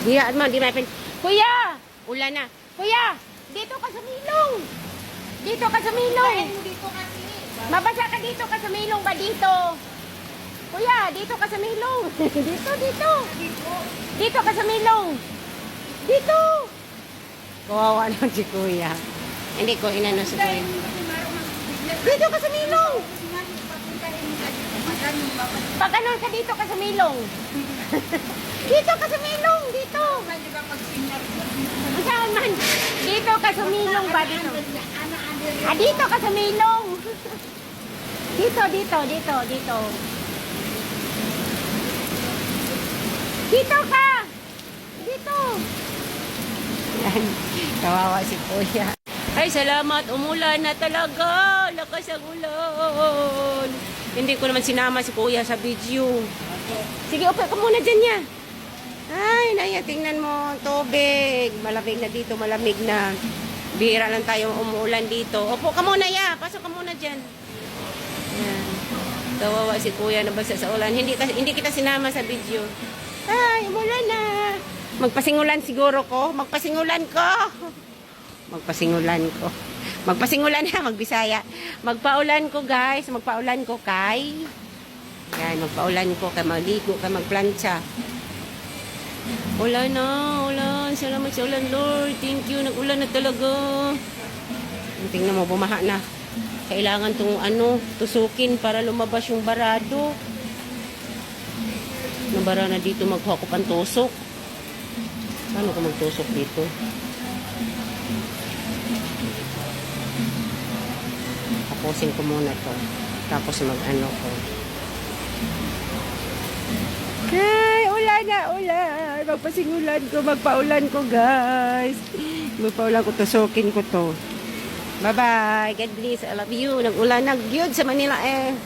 Di man. Kuya! Ulan na. Kuya! Dito ka sa milong! Dito ka sa milong! Mabasa ka dito ka sa milong ba dito? Kuya, dito ka sa milong! Dito! Dito ka sa milong! Dito! Kawawa naman si Kuya. Hindi ko inano si Kuya. Dito ka sa milong! Pag ano ka dito ka sa milong? Dito ka sa milong! Dito! Saan man? Dito ka sa milong ba dito? Dito ka sa milong! Dito. Dito ka! Dito! Yan. Kawawa si Kuya. Ay, salamat. Umulan na talaga. Lakas ang ulan. Hindi ko naman sinama si Kuya sa video. Sige, upo ka muna dyan niya. Ay, Naya, tingnan mo. Tubig. Malamig na dito. Malamig na. Bihira lang tayo umuulan dito. Upo ka muna, ya. Pasok ka muna dyan. Yan. Kawawa si Kuya nabasa sa ulan. Hindi kita sinama sa video. Ay, umulan na. Magpasingulan siguro ko. Magpasingulan ko. Magpasingulan na, magbisaya. Magpaulan ko, guys. Magpaulan ko kay. Yan, magpaulan ko kay maligo, kay magplancha. Ulan na, ulan. Salamat sa ulan, Lord. Thank you. Nag-ulan na talaga. Tingnan mo, bumaha na. Kailangan tong tusukin para lumabas yung barado. Nabara na dito, magkuha ko pang tusok. Paano ko magtusok dito? Tapusin ko muna to. Tapos mag-ano ko. Ay, ulan na, ulan. Magpasingulan ko, magpaulan ko, guys. Magpaulan ko, tusukin ko to. Bye-bye. God bless. I love you. Nag-ulan na gyud sa Manila eh.